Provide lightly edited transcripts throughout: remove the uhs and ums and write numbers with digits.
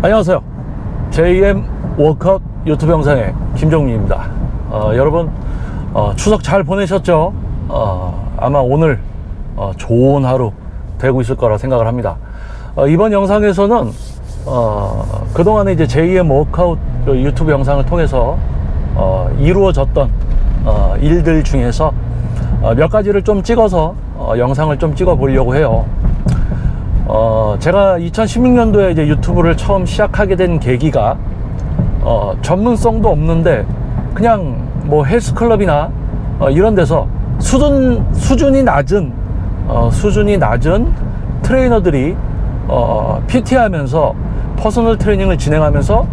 안녕하세요. JM 워크아웃 유튜브 영상의 김정민입니다. 여러분 추석 잘 보내셨죠? 아마 오늘 좋은 하루 되고 있을 거라 생각을 합니다. 이번 영상에서는 그동안에 이제 JM 워크아웃 유튜브 영상을 통해서 이루어졌던 일들 중에서 몇 가지를 좀 찍어서 영상을 좀 찍어 보려고 해요. 제가 2016년도에 이제 유튜브를 처음 시작하게 된 계기가 전문성도 없는데 그냥 뭐 헬스클럽이나 이런 데서 수준이 낮은 트레이너들이 PT 하면서 퍼스널 트레이닝을 진행하면서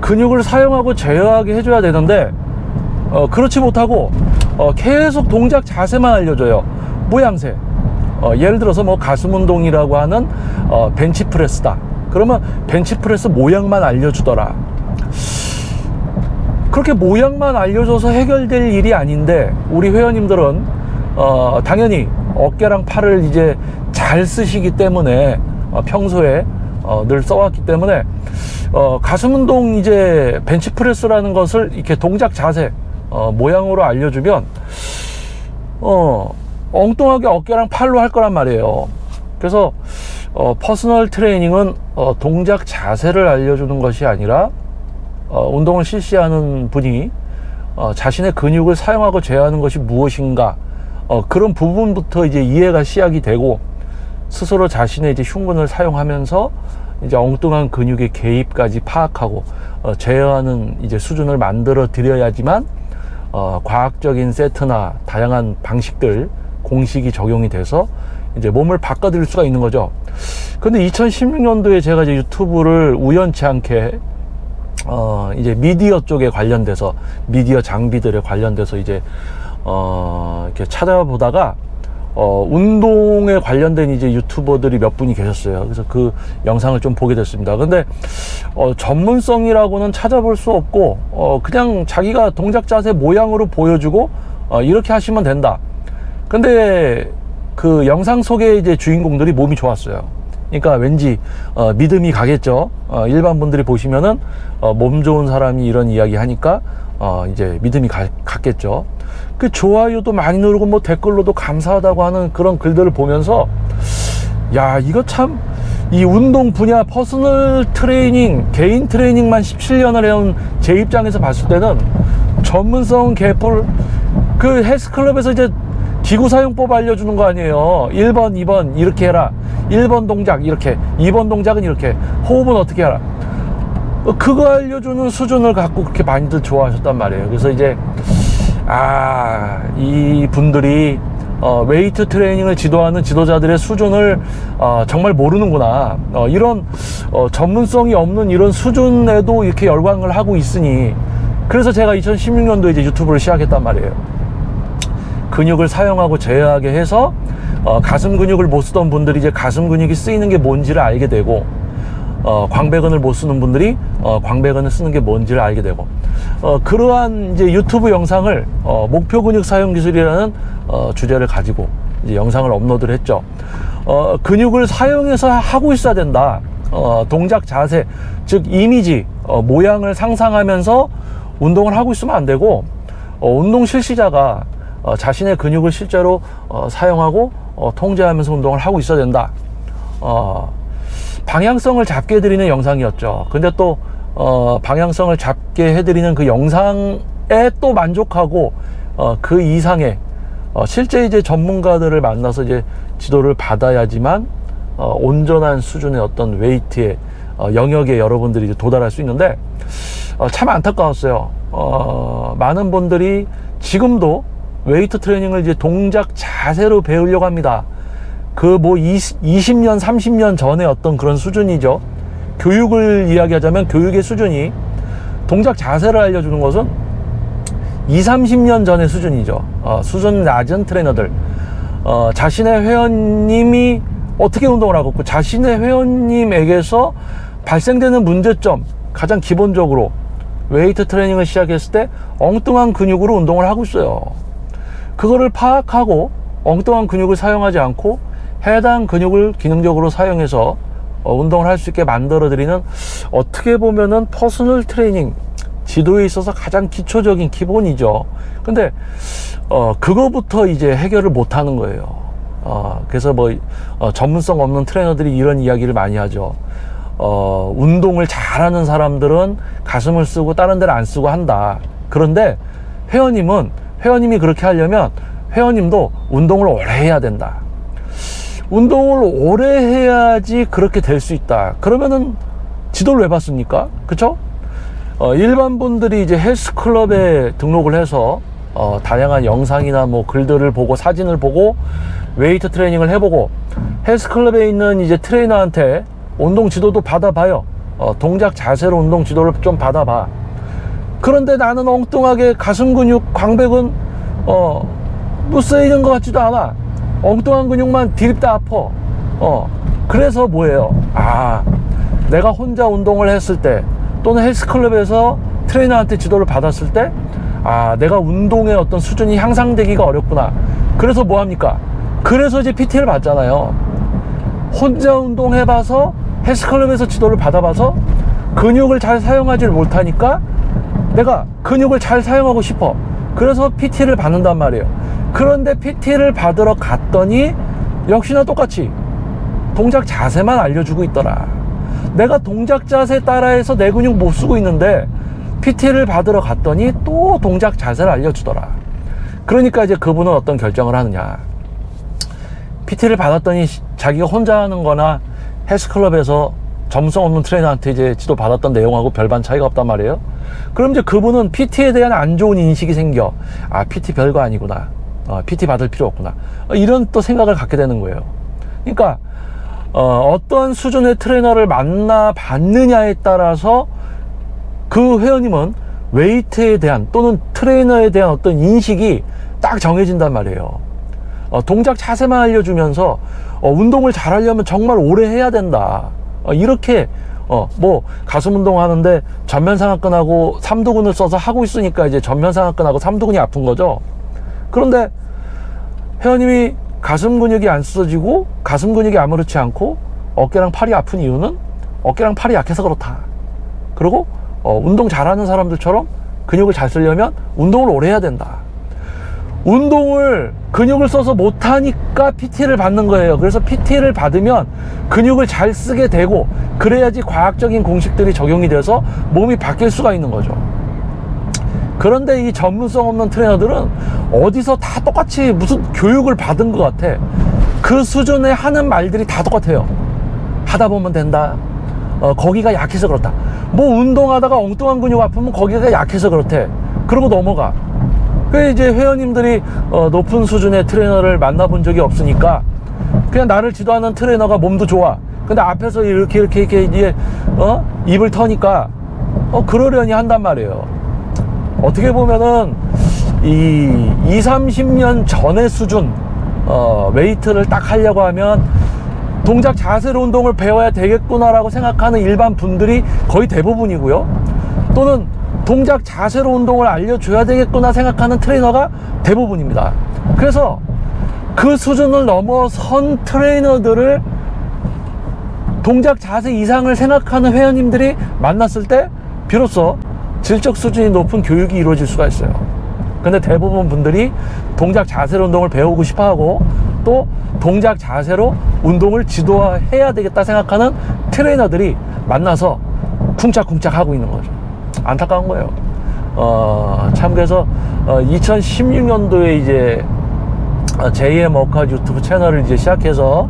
근육을 사용하고 제어하게 해줘야 되는데 그렇지 못하고 계속 동작 자세만 알려줘요. 모양새. 예를 들어서 뭐 가슴 운동이라고 하는 벤치프레스다. 그러면 벤치프레스 모양만 알려주더라. 그렇게 모양만 알려줘서 해결될 일이 아닌데 우리 회원님들은 당연히 어깨랑 팔을 이제 잘 쓰시기 때문에 평소에 늘 써왔기 때문에 가슴 운동 이제 벤치프레스라는 것을 이렇게 동작 자세 모양으로 알려주면 엉뚱하게 어깨랑 팔로 할 거란 말이에요. 그래서 퍼스널 트레이닝은 동작 자세를 알려주는 것이 아니라 운동을 실시하는 분이 자신의 근육을 사용하고 제어하는 것이 무엇인가 그런 부분부터 이제 이해가 시작이 되고 스스로 자신의 이제 흉근을 사용하면서 이제 엉뚱한 근육의 개입까지 파악하고 제어하는 이제 수준을 만들어 드려야지만 과학적인 세트나 다양한 방식들 공식이 적용이 돼서 이제 몸을 바꿔드릴 수가 있는 거죠. 근데 2016년도에 제가 이제 유튜브를 우연치 않게 이제 미디어 쪽에 관련돼서 미디어 장비들에 관련돼서 이제 이렇게 찾아보다가 운동에 관련된 이제 유튜버들이 몇 분이 계셨어요. 그래서 그 영상을 좀 보게 됐습니다. 근데 전문성이라고는 찾아볼 수 없고 그냥 자기가 동작 자세 모양으로 보여주고 이렇게 하시면 된다. 근데 그 영상 속의 이제 주인공들이 몸이 좋았어요. 그러니까 왠지 믿음이 가겠죠. 일반 분들이 보시면은 몸 좋은 사람이 이런 이야기 하니까 이제 믿음이 갔겠죠. 그 좋아요도 많이 누르고 뭐 댓글로도 감사하다고 하는 그런 글들을 보면서 야, 이거 참 이 운동 분야 퍼스널 트레이닝 개인 트레이닝만 17년을 해온 제 입장에서 봤을 때는 전문성 개뿔. 그 헬스클럽에서 이제 기구 사용법 알려주는 거 아니에요. 1번 2번 이렇게 해라, 1번 동작 이렇게, 2번 동작은 이렇게, 호흡은 어떻게 해라, 그거 알려주는 수준을 갖고 그렇게 많이들 좋아하셨단 말이에요. 그래서 이제 이 분들이 웨이트 트레이닝을 지도하는 지도자들의 수준을 정말 모르는구나. 이런 전문성이 없는 이런 수준에도 이렇게 열광을 하고 있으니, 그래서 제가 2016년도에 이제 유튜브를 시작했단 말이에요. 근육을 사용하고 제어하게 해서 가슴 근육을 못 쓰던 분들이 이제 가슴 근육이 쓰이는 게 뭔지를 알게 되고, 광배근을 못 쓰는 분들이 광배근을 쓰는 게 뭔지를 알게 되고, 그러한 이제 유튜브 영상을 목표 근육 사용 기술이라는 주제를 가지고 이제 영상을 업로드를 했죠. 근육을 사용해서 하고 있어야 된다. 동작 자세, 즉 이미지, 모양을 상상하면서 운동을 하고 있으면 안 되고, 운동 실시자가 자신의 근육을 실제로 사용하고 통제하면서 운동을 하고 있어야 된다. 방향성을 잡게 해드리는 영상이었죠. 근데 또 방향성을 잡게 해드리는 그 영상에 또 만족하고 그 이상의 실제 이제 전문가들을 만나서 이제 지도를 받아야지만 온전한 수준의 어떤 웨이트의 영역에 여러분들이 이제 도달할 수 있는데, 참 안타까웠어요. 많은 분들이 지금도 웨이트 트레이닝을 이제 동작 자세로 배우려고 합니다. 그 뭐 20년 30년 전에 어떤 그런 수준이죠. 교육을 이야기하자면 교육의 수준이, 동작 자세를 알려주는 것은 20-30년 전의 수준이죠. 수준 낮은 트레이너들, 자신의 회원님이 어떻게 운동을 하고 있고 자신의 회원님에게서 발생되는 문제점, 가장 기본적으로 웨이트 트레이닝을 시작했을 때 엉뚱한 근육으로 운동을 하고 있어요. 그거를 파악하고 엉뚱한 근육을 사용하지 않고 해당 근육을 기능적으로 사용해서 운동을 할 수 있게 만들어 드리는, 어떻게 보면은 퍼스널 트레이닝 지도에 있어서 가장 기초적인 기본이죠. 근데 그거부터 이제 해결을 못 하는 거예요. 그래서 뭐 전문성 없는 트레이너들이 이런 이야기를 많이 하죠. 운동을 잘하는 사람들은 가슴을 쓰고 다른 데를 안 쓰고 한다. 그런데 회원님이 그렇게 하려면 회원님도 운동을 오래 해야 된다. 운동을 오래 해야지 그렇게 될 수 있다. 그러면은 지도를 왜 받습니까? 그쵸? 일반 분들이 이제 헬스클럽에 등록을 해서 다양한 영상이나 뭐 글들을 보고 사진을 보고 웨이트 트레이닝을 해보고 헬스클럽에 있는 이제 트레이너한테 운동 지도도 받아봐요. 동작 자세로 운동 지도를 좀 받아봐. 그런데 나는 엉뚱하게 가슴 근육, 광배근 뭐 쓰이는 것 같지도 않아. 엉뚱한 근육만 디립다 아파. 그래서 뭐예요? 내가 혼자 운동을 했을 때 또는 헬스클럽에서 트레이너한테 지도를 받았을 때 내가 운동의 어떤 수준이 향상되기가 어렵구나. 그래서 뭐합니까? 그래서 이제 PT를 받잖아요. 혼자 운동해봐서 헬스클럽에서 지도를 받아봐서 근육을 잘 사용하지를 못하니까 내가 근육을 잘 사용하고 싶어. 그래서 PT를 받는단 말이에요. 그런데 PT를 받으러 갔더니 역시나 똑같이 동작 자세만 알려주고 있더라. 내가 동작 자세 따라해서 내 근육 못 쓰고 있는데 PT를 받으러 갔더니 또 동작 자세를 알려주더라. 그러니까 이제 그분은 어떤 결정을 하느냐. PT를 받았더니 자기가 혼자 하는 거나 헬스클럽에서 전문성 없는 트레이너한테 이제 지도 받았던 내용하고 별반 차이가 없단 말이에요. 그럼 이제 그분은 PT에 대한 안 좋은 인식이 생겨. PT 별거 아니구나. PT 받을 필요 없구나. 이런 또 생각을 갖게 되는 거예요. 그러니까 어떠한 수준의 트레이너를 만나봤느냐에 따라서 그 회원님은 웨이트에 대한 또는 트레이너에 대한 어떤 인식이 딱 정해진단 말이에요. 동작 자세만 알려주면서 운동을 잘 하려면 정말 오래 해야 된다. 이렇게 뭐 가슴 운동하는데 전면상하근하고 삼두근을 써서 하고 있으니까 이제 전면상하근하고 삼두근이 아픈 거죠. 그런데 회원님이 가슴 근육이 안 써지고 가슴 근육이 아무렇지 않고 어깨랑 팔이 아픈 이유는 어깨랑 팔이 약해서 그렇다. 그리고 운동 잘하는 사람들처럼 근육을 잘 쓰려면 운동을 오래 해야 된다. 운동을 근육을 써서 못하니까 PT를 받는 거예요. 그래서 PT를 받으면 근육을 잘 쓰게 되고 그래야지 과학적인 공식들이 적용이 돼서 몸이 바뀔 수가 있는 거죠. 그런데 이 전문성 없는 트레이너들은 어디서 다 똑같이 무슨 교육을 받은 것 같아. 그 수준에 하는 말들이 다 똑같아요. 하다 보면 된다. 거기가 약해서 그렇다. 뭐 운동하다가 엉뚱한 근육 아프면 거기가 약해서 그렇대. 그러고 넘어가. 그 이제 회원님들이 높은 수준의 트레이너를 만나본 적이 없으니까 그냥 나를 지도하는 트레이너가 몸도 좋아. 근데 앞에서 이렇게 이제 입을 터니까 그러려니 한단 말이에요. 어떻게 보면은 이 20-30년 전의 수준 웨이트를 딱 하려고 하면 동작 자세로 운동을 배워야 되겠구나 라고 생각하는 일반 분들이 거의 대부분이고요. 또는 동작 자세로 운동을 알려줘야 되겠구나 생각하는 트레이너가 대부분입니다. 그래서 그 수준을 넘어선 트레이너들을 동작 자세 이상을 생각하는 회원님들이 만났을 때 비로소 질적 수준이 높은 교육이 이루어질 수가 있어요. 근데 대부분 분들이 동작 자세로 운동을 배우고 싶어 하고 또 동작 자세로 운동을 지도해야 되겠다 생각하는 트레이너들이 만나서 쿵짝쿵짝 하고 있는 거죠. 안타까운 거예요. 참 그래서 2016년도에 이제 제2의 워크아웃 유튜브 채널을 이제 시작해서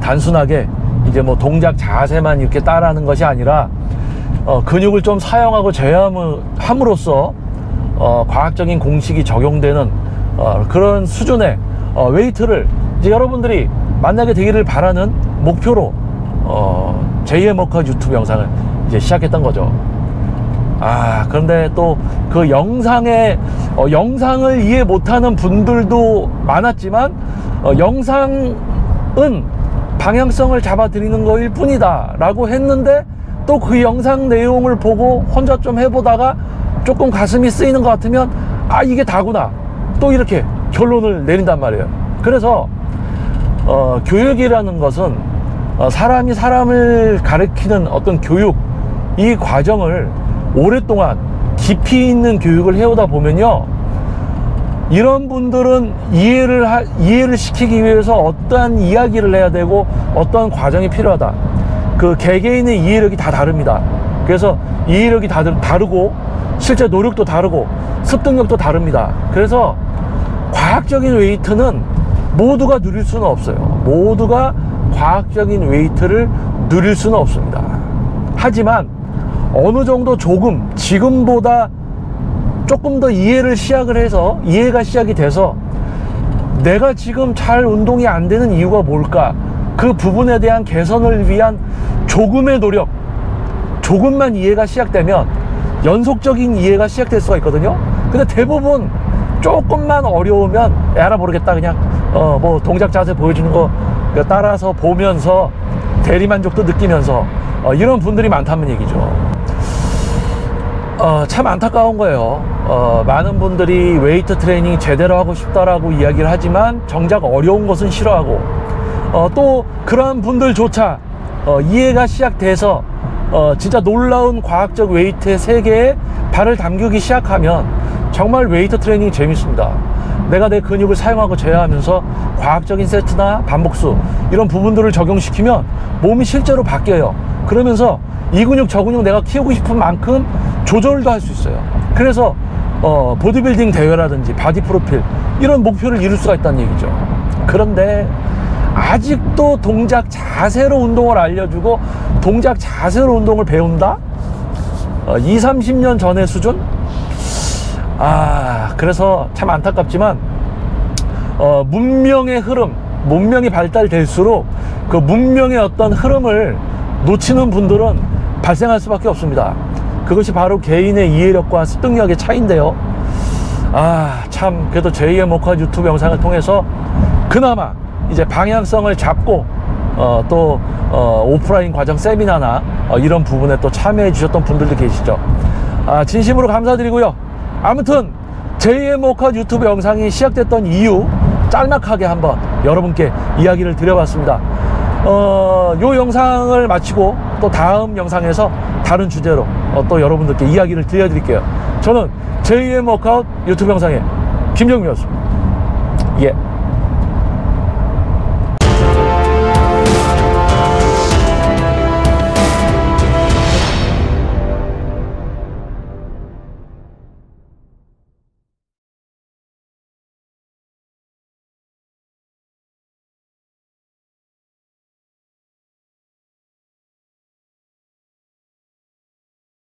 단순하게 이제 뭐 동작 자세만 이렇게 따라하는 것이 아니라 근육을 좀 사용하고 제어함으로써 과학적인 공식이 적용되는 그런 수준의 웨이트를 이제 여러분들이 만나게 되기를 바라는 목표로 제2의 워크아웃 유튜브 영상을 이제 시작했던 거죠. 그런데 또 그 영상을 이해 못하는 분들도 많았지만 영상은 방향성을 잡아 드리는 거일 뿐이다 라고 했는데 또 그 영상 내용을 보고 혼자 좀 해보다가 조금 가슴이 쓰이는 것 같으면 이게 다구나 또 이렇게 결론을 내린단 말이에요. 그래서 교육이라는 것은 사람이 사람을 가르치는 어떤 교육, 이 과정을 오랫동안 깊이 있는 교육을 해오다 보면요, 이런 분들은 이해를 시키기 위해서 어떠한 이야기를 해야 되고 어떠한 과정이 필요하다, 그 개개인의 이해력이 다 다릅니다. 그래서 이해력이 다 다르고 실제 노력도 다르고 습득력도 다릅니다. 그래서 과학적인 웨이트는 모두가 누릴 수는 없어요. 모두가 과학적인 웨이트를 누릴 수는 없습니다. 하지만 어느 정도 조금 지금보다 조금 더 이해가 시작이 돼서 내가 지금 잘 운동이 안 되는 이유가 뭘까, 그 부분에 대한 개선을 위한 조금의 노력, 조금만 이해가 시작되면 연속적인 이해가 시작될 수가 있거든요. 근데 대부분 조금만 어려우면 에라 모르겠다, 그냥 뭐 동작 자세 보여주는 거 따라서 보면서 대리만족도 느끼면서 이런 분들이 많다는 얘기죠. 참 안타까운 거예요. 많은 분들이 웨이트 트레이닝 제대로 하고 싶다라고 이야기를 하지만 정작 어려운 것은 싫어하고, 또 그러한 분들조차 이해가 시작돼서 진짜 놀라운 과학적 웨이트의 세계에 발을 담그기 시작하면 정말 웨이트 트레이닝이 재밌습니다. 내가 내 근육을 사용하고 제어하면서 과학적인 세트나 반복수 이런 부분들을 적용시키면 몸이 실제로 바뀌어요. 그러면서 이 근육 저 근육 내가 키우고 싶은 만큼 조절도 할 수 있어요. 그래서 보디빌딩 대회라든지 바디 프로필 이런 목표를 이룰 수가 있다는 얘기죠. 그런데 아직도 동작 자세로 운동을 알려주고 동작 자세로 운동을 배운다? 20, 30년 전의 수준? 그래서 참 안타깝지만 문명의 흐름, 문명이 발달될수록 그 문명의 어떤 흐름을 놓치는 분들은 발생할 수밖에 없습니다. 그것이 바로 개인의 이해력과 습득력의 차이인데요. 참 그래도 제2의 목화 유튜브 영상을 통해서 그나마 이제 방향성을 잡고 또 오프라인 과정 세미나나 이런 부분에 또 참여해 주셨던 분들도 계시죠. 진심으로 감사드리고요. 아무튼 제2의 목화 유튜브 영상이 시작됐던 이유 짤막하게 한번 여러분께 이야기를 드려봤습니다. 요 영상을 마치고 또 다음 영상에서 다른 주제로 또 여러분들께 이야기를 들려드릴게요. 저는 제2의 워크아웃 유튜브 영상의 김정민이었습니다. 예.